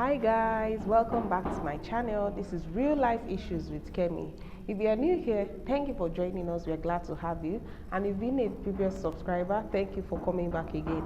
Hi guys, welcome back to my channel. This is Real Life Issues with Kemi. If you are new here, thank you for joining us. We are glad to have you. And if you've been a previous subscriber, thank you for coming back again.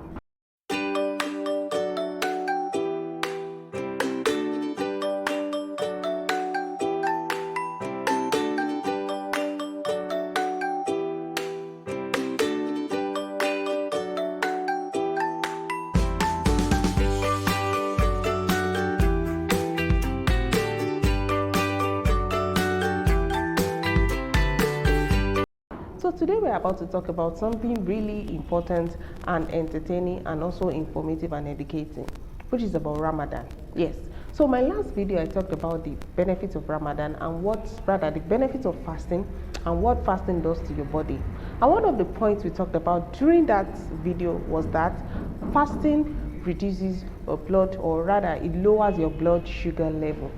So today we're about to talk about something really important and entertaining and also informative and educating, which is about Ramadan. Yes. So my last video I talked about the benefits of Ramadan and the benefits of fasting and what fasting does to your body. And one of the points we talked about during that video was that fasting reduces your blood, or rather it lowers your blood sugar level.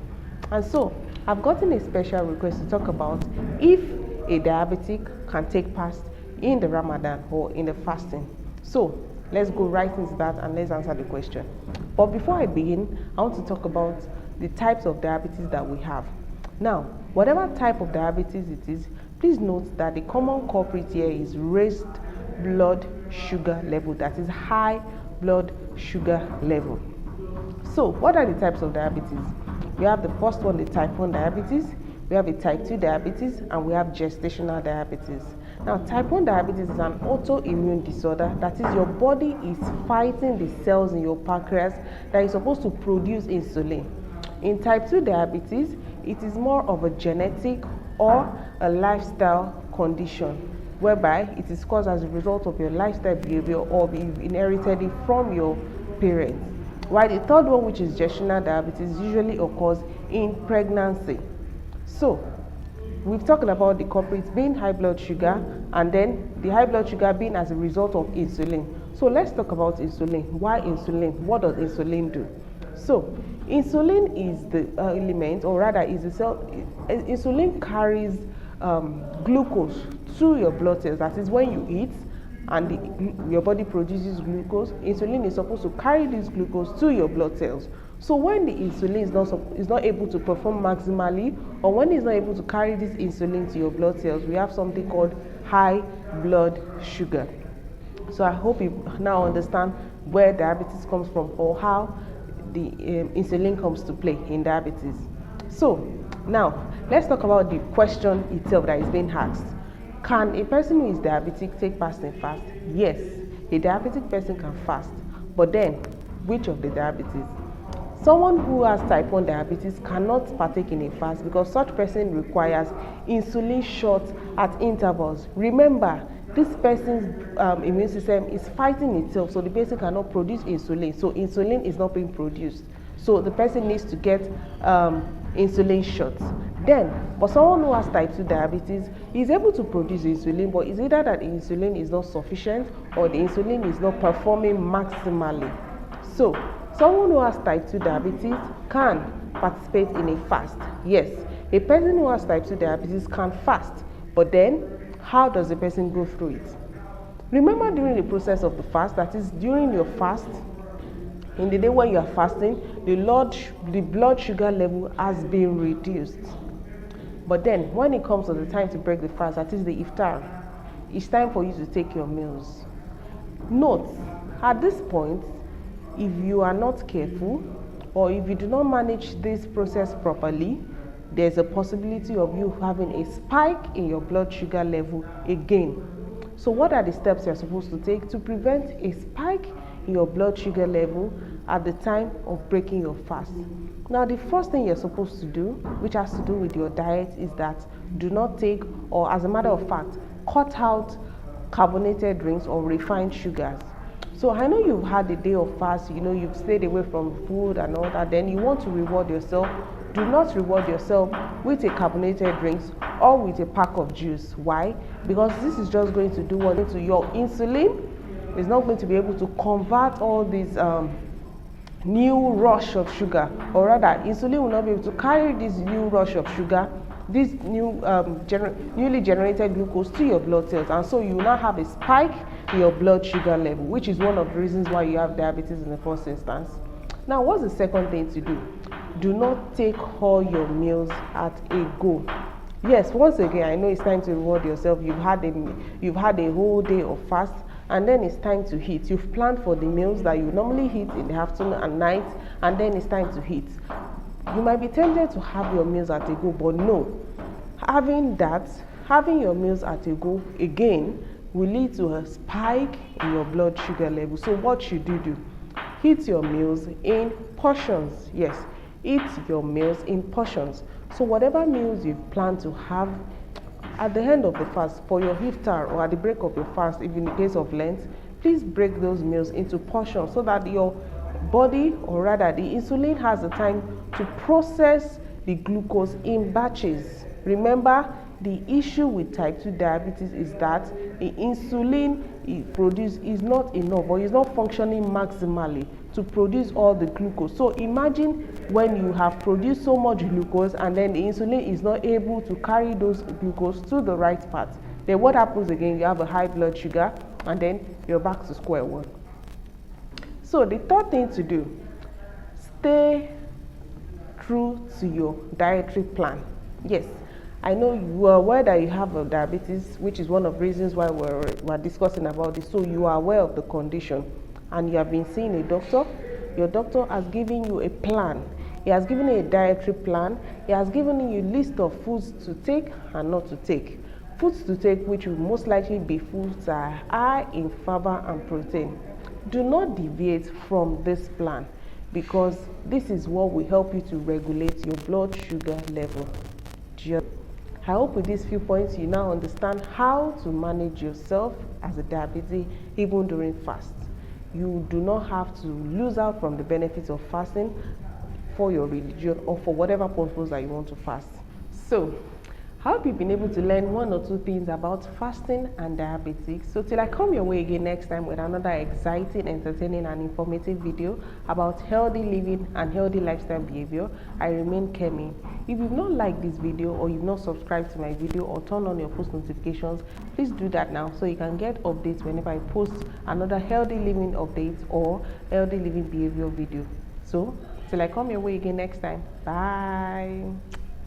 And so I've gotten a special request to talk about if a diabetic can take part in the Ramadan or in the fasting. So let's go right into that and let's answer the question. But before I begin, I want to talk about the types of diabetes that we have. Now, whatever type of diabetes it is, please note that the common culprit here is raised blood sugar level, that is high blood sugar level. So what are the types of diabetes? We have the first one, the type 1 diabetes. We have a type 2 diabetes, and we have gestational diabetes. Now, type 1 diabetes is an autoimmune disorder, that is, your body is fighting the cells in your pancreas that is supposed to produce insulin. In type 2 diabetes, it is more of a genetic or a lifestyle condition, whereby it is caused as a result of your lifestyle behavior or you've inherited it from your parents. While the third one, which is gestational diabetes, usually occurs in pregnancy. So, we've talked about the culprits being high blood sugar, and then the high blood sugar being as a result of insulin. So let's talk about insulin. Why insulin? What does insulin do? So, insulin is the element, or rather is the cell. Insulin carries glucose to your blood cells. That is, when you eat and your body produces glucose, insulin is supposed to carry this glucose to your blood cells. So when the insulin is not able to perform maximally, or when it's not able to carry this insulin to your blood cells, we have something called high blood sugar. So I hope you now understand where diabetes comes from, or how the insulin comes to play in diabetes. So now let's talk about the question itself that is being asked. Can a person who is diabetic take fasting fast? Yes, a diabetic person can fast. But then, which of the diabetes? Someone who has type 1 diabetes cannot partake in a fast because such person requires insulin shots at intervals. Remember, this person's immune system is fighting itself, so the person cannot produce insulin. So insulin is not being produced. So the person needs to get insulin shots. Then, for someone who has type 2 diabetes, he is able to produce insulin, but it's either that the insulin is not sufficient or the insulin is not performing maximally. So, someone who has type 2 diabetes can participate in a fast. Yes, a person who has type 2 diabetes can fast, but then how does the person go through it? Remember, during the process of the fast, that is during your fast, in the day when you are fasting, the blood sugar level has been reduced. But then, when it comes to the time to break the fast, that is the iftar, it's time for you to take your meals. Note, at this point, if you are not careful, or if you do not manage this process properly, there's a possibility of you having a spike in your blood sugar level again. So what are the steps you're supposed to take to prevent a spike in your blood sugar level at the time of breaking your fast? Now, the first thing you're supposed to do, which has to do with your diet, is that do not take, or as a matter of fact, cut out carbonated drinks or refined sugars. So I know you've had a day of fast, you've stayed away from food and all that, then you want to reward yourself. Do not reward yourself with a carbonated drinks or with a pack of juice. Why? Because this is just going to do what into your insulin. Is not going to be able to convert all these new rush of sugar, or rather insulin will not be able to carry this new rush of sugar, this newly generated glucose to your blood cells, and so you will now have a spike in your blood sugar level, which is one of the reasons why you have diabetes in the first instance. Now, what's the second thing to do? Do not take all your meals at a go. Yes, once again, I know it's time to reward yourself. You've had a whole day of fast, and then it's time to eat. You've planned for the meals that you normally eat in the afternoon and night, and then it's time to eat. You might be tempted to have your meals at a go, but no. Having your meals at a go again will lead to a spike in your blood sugar level. So what should you do? Eat your meals in portions. Yes, eat your meals in portions. So whatever meals you've planned to have at the end of the fast, for your iftar or at the break of your fast, if in the case of Lent, please break those meals into portions so that your body, or rather the insulin, has the time to process the glucose in batches. Remember, the issue with type 2 diabetes is that the insulin it produced is not enough, or is not functioning maximally to produce all the glucose. So imagine when you have produced so much glucose and then the insulin is not able to carry those glucose to the right part. Then what happens again? You have a high blood sugar, and then you're back to square one. So the third thing to do, stay true to your dietary plan. Yes, I know you are aware that you have a diabetes, which is one of the reasons why we're discussing about this. So you are aware of the condition, and you have been seeing a doctor. Your doctor has given you a plan. He has given you a dietary plan. He has given you a list of foods to take and not to take. Foods to take, which will most likely be foods that are high in fiber and protein. Do not deviate from this plan, because this is what will help you to regulate your blood sugar level. I hope with these few points you now understand how to manage yourself as a diabetic even during fast. You do not have to lose out from the benefits of fasting for your religion or for whatever purpose that you want to fast. So, I hope you've been able to learn one or two things about fasting and diabetes. So till I come your way again next time with another exciting, entertaining and informative video about healthy living and healthy lifestyle behavior, I remain Kemi. If you've not liked this video, or you've not subscribed to my video or turned on your post notifications, please do that now so you can get updates whenever I post another healthy living update or healthy living behavior video. So till I come your way again next time, bye.